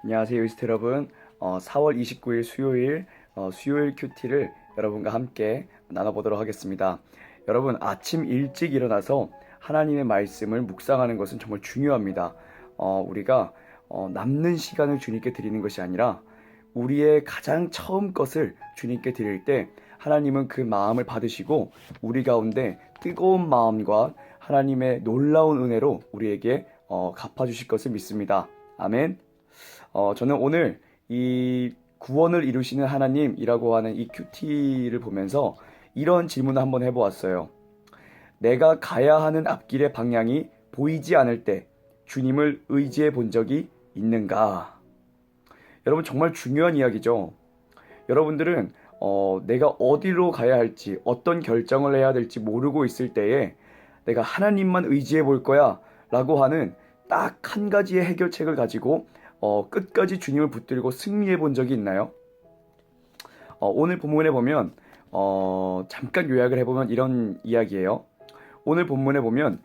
안녕하세요, 유스트 여러분. 4월 29일 수요일 수요일 큐티를 여러분과 함께 나눠보도록 하겠습니다. 여러분, 아침 일찍 일어나서 하나님의 말씀을 묵상하는 것은 정말 중요합니다. 우리가 남는 시간을 주님께 드리는 것이 아니라 우리의 가장 처음 것을 주님께 드릴 때 하나님은 그 마음을 받으시고 우리 가운데 뜨거운 마음과 하나님의 놀라운 은혜로 우리에게 갚아주실 것을 믿습니다. 아멘. 저는 오늘 이 구원을 이루시는 하나님이라고 하는 이 큐티를 보면서 이런 질문을 한번 해보았어요. 내가 가야 하는 앞길의 방향이 보이지 않을 때 주님을 의지해 본 적이 있는가? 여러분, 정말 중요한 이야기죠. 여러분들은 내가 어디로 가야 할지, 어떤 결정을 해야 될지 모르고 있을 때에 내가 하나님만 의지해 볼 거야 라고 하는 딱 한 가지의 해결책을 가지고 끝까지 주님을 붙들고 승리해 본 적이 있나요? 오늘 본문에 보면 잠깐 요약을 해보면 이런 이야기예요. 오늘 본문에 보면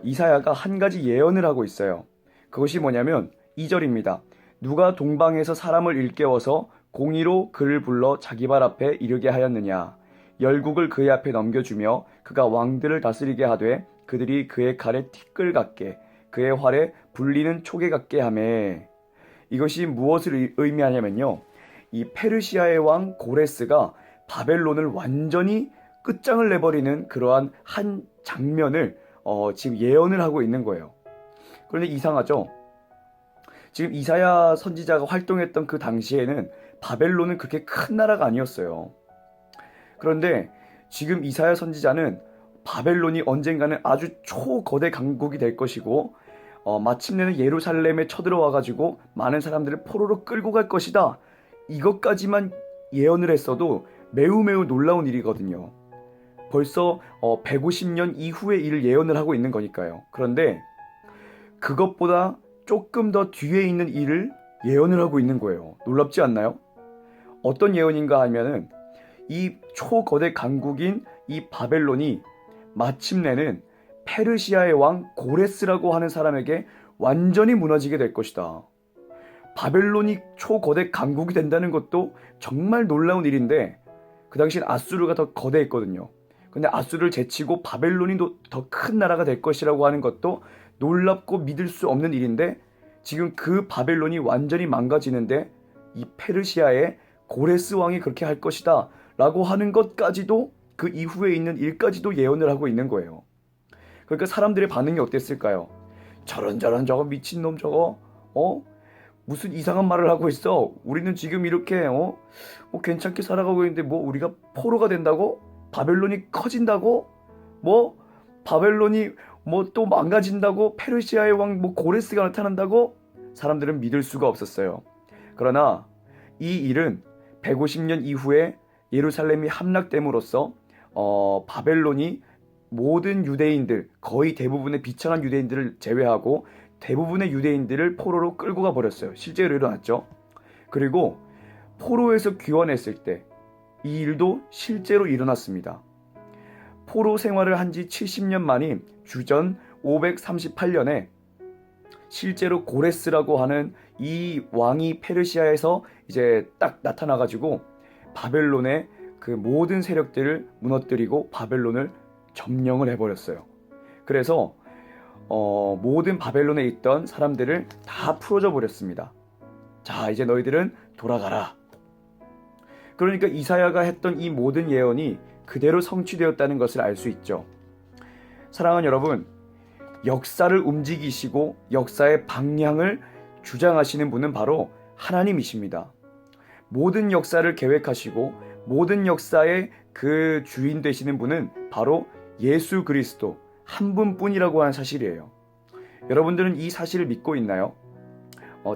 이사야가 한 가지 예언을 하고 있어요. 그것이 뭐냐면 2절입니다. 누가 동방에서 사람을 일깨워서 공의로 그를 불러 자기 발 앞에 이르게 하였느냐. 열국을 그의 앞에 넘겨주며 그가 왕들을 다스리게 하되 그들이 그의 칼에 티끌 같게 그의 활에 불리는 촉에 같게 하매. 이것이 무엇을 의미하냐면요. 이 페르시아의 왕 고레스가 바벨론을 완전히 끝장을 내버리는 그러한 한 장면을 지금 예언을 하고 있는 거예요. 그런데 이상하죠? 지금 이사야 선지자가 활동했던 그 당시에는 바벨론은 그렇게 큰 나라가 아니었어요. 그런데 지금 이사야 선지자는 바벨론이 언젠가는 아주 초거대 강국이 될 것이고 마침내는 예루살렘에 쳐들어와가지고 많은 사람들을 포로로 끌고 갈 것이다. 이것까지만 예언을 했어도 매우 놀라운 일이거든요. 벌써 150년 이후의 일을 예언을 하고 있는 거니까요. 그런데 그것보다 조금 더 뒤에 있는 일을 예언을 하고 있는 거예요. 놀랍지 않나요? 어떤 예언인가 하면은 이 초거대 강국인 이 바벨론이 마침내는 페르시아의 왕 고레스라고 하는 사람에게 완전히 무너지게 될 것이다. 바벨론이 초거대 강국이 된다는 것도 정말 놀라운 일인데 그 당시엔 아수르가 더 거대했거든요. 근데 아수르를 제치고 바벨론이 더 큰 나라가 될 것이라고 하는 것도 놀랍고 믿을 수 없는 일인데 지금 그 바벨론이 완전히 망가지는데 이 페르시아의 고레스 왕이 그렇게 할 것이다 라고 하는 것까지도 그 이후에 있는 일까지도 예언을 하고 있는 거예요. 그러니까 사람들의 반응이 어땠을까요? 저런 저거 미친놈 저거 무슨 이상한 말을 하고 있어. 우리는 지금 이렇게 괜찮게 살아가고 있는데 뭐 우리가 포로가 된다고? 바벨론이 커진다고? 뭐 바벨론이 뭐 또 망가진다고? 페르시아의 왕 뭐 고레스가 나타난다고? 사람들은 믿을 수가 없었어요. 그러나 이 일은 150년 이후에 예루살렘이 함락됨으로써 바벨론이 모든 유대인들, 거의 대부분의 비천한 유대인들을 제외하고 대부분의 유대인들을 포로로 끌고 가버렸어요. 실제로 일어났죠. 그리고 포로에서 귀환했을 때 이 일도 실제로 일어났습니다. 포로 생활을 한 지 70년 만인 주전 538년에 실제로 고레스라고 하는 이 왕이 페르시아에서 이제 딱 나타나가지고 바벨론의 그 모든 세력들을 무너뜨리고 바벨론을 점령을 해버렸어요. 그래서 모든 바벨론에 있던 사람들을 다 풀어줘 버렸습니다. 자, 이제 너희들은 돌아가라. 그러니까 이사야가 했던 이 모든 예언이 그대로 성취되었다는 것을 알 수 있죠. 사랑하는 여러분, 역사를 움직이시고 역사의 방향을 주장하시는 분은 바로 하나님이십니다. 모든 역사를 계획하시고 모든 역사의 그 주인 되시는 분은 바로 예수 그리스도 한 분뿐이라고 하는 사실이에요. 여러분들은 이 사실을 믿고 있나요?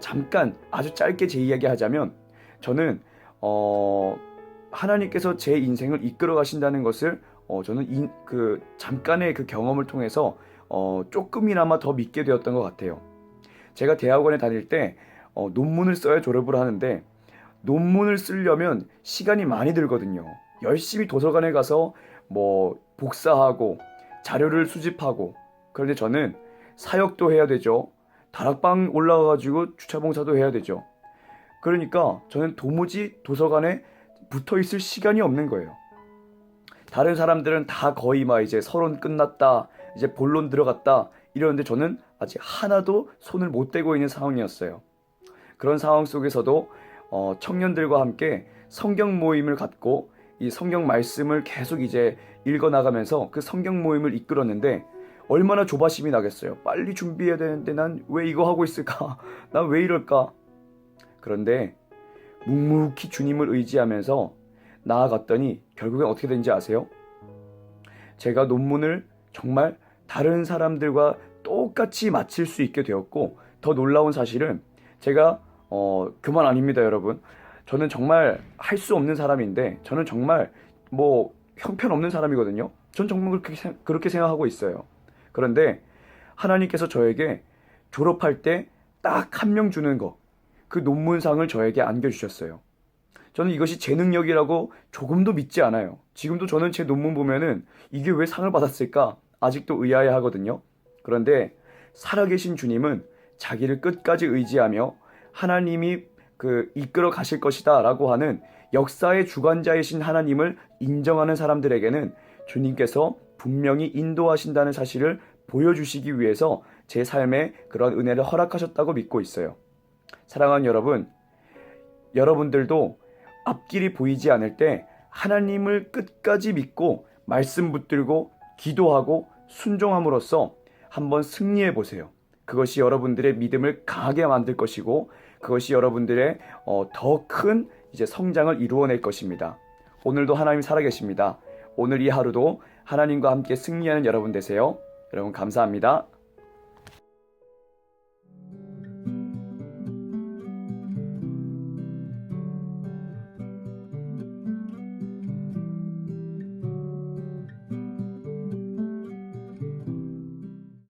잠깐 아주 짧게 제 이야기 하자면 저는 하나님께서 제 인생을 이끌어 가신다는 것을 저는 잠깐의 그 경험을 통해서 조금이나마 더 믿게 되었던 것 같아요. 제가 대학원에 다닐 때 논문을 써야 졸업을 하는데 논문을 쓰려면 시간이 많이 들거든요. 열심히 도서관에 가서 뭐 복사하고 자료를 수집하고, 그런데 저는 사역도 해야 되죠. 다락방 올라가가지고 주차봉사도 해야 되죠. 그러니까 저는 도무지 도서관에 붙어 있을 시간이 없는 거예요. 다른 사람들은 다 거의 막 이제 서론 끝났다, 이제 본론 들어갔다 이러는데 저는 아직 하나도 손을 못 대고 있는 상황이었어요. 그런 상황 속에서도 청년들과 함께 성경 모임을 갖고 이 성경 말씀을 계속 이제 읽어나가면서 그 성경 모임을 이끌었는데 얼마나 조바심이 나겠어요. 빨리 준비해야 되는데 난 왜 이거 하고 있을까? 난 왜 이럴까? 그런데 묵묵히 주님을 의지하면서 나아갔더니 결국엔 어떻게 된지 아세요? 제가 논문을 정말 다른 사람들과 똑같이 마칠 수 있게 되었고, 더 놀라운 사실은 제가 그만 아닙니다, 여러분. 저는 정말 할 수 없는 사람인데, 저는 정말 뭐 형편없는 사람이거든요. 전 정말 그렇게 생각하고 있어요. 그런데 하나님께서 저에게 졸업할 때 딱 한 명 주는 거, 그 논문상을 저에게 안겨주셨어요. 저는 이것이 제 능력이라고 조금도 믿지 않아요. 지금도 저는 제 논문 보면은 이게 왜 상을 받았을까? 아직도 의아해하거든요. 그런데 살아계신 주님은 자기를 끝까지 의지하며 하나님이 이끌어 가실 것이다 라고 하는 역사의 주관자이신 하나님을 인정하는 사람들에게는 주님께서 분명히 인도하신다는 사실을 보여주시기 위해서 제 삶에 그런 은혜를 허락하셨다고 믿고 있어요. 사랑하는 여러분, 여러분들도 앞길이 보이지 않을 때 하나님을 끝까지 믿고 말씀 붙들고 기도하고 순종함으로써 한번 승리해 보세요. 그것이 여러분들의 믿음을 강하게 만들 것이고 그것이 여러분들의 더 큰 이제 성장을 이루어낼 것입니다. 오늘도 하나님 살아계십니다. 오늘 이 하루도 하나님과 함께 승리하는 여러분 되세요. 여러분 감사합니다.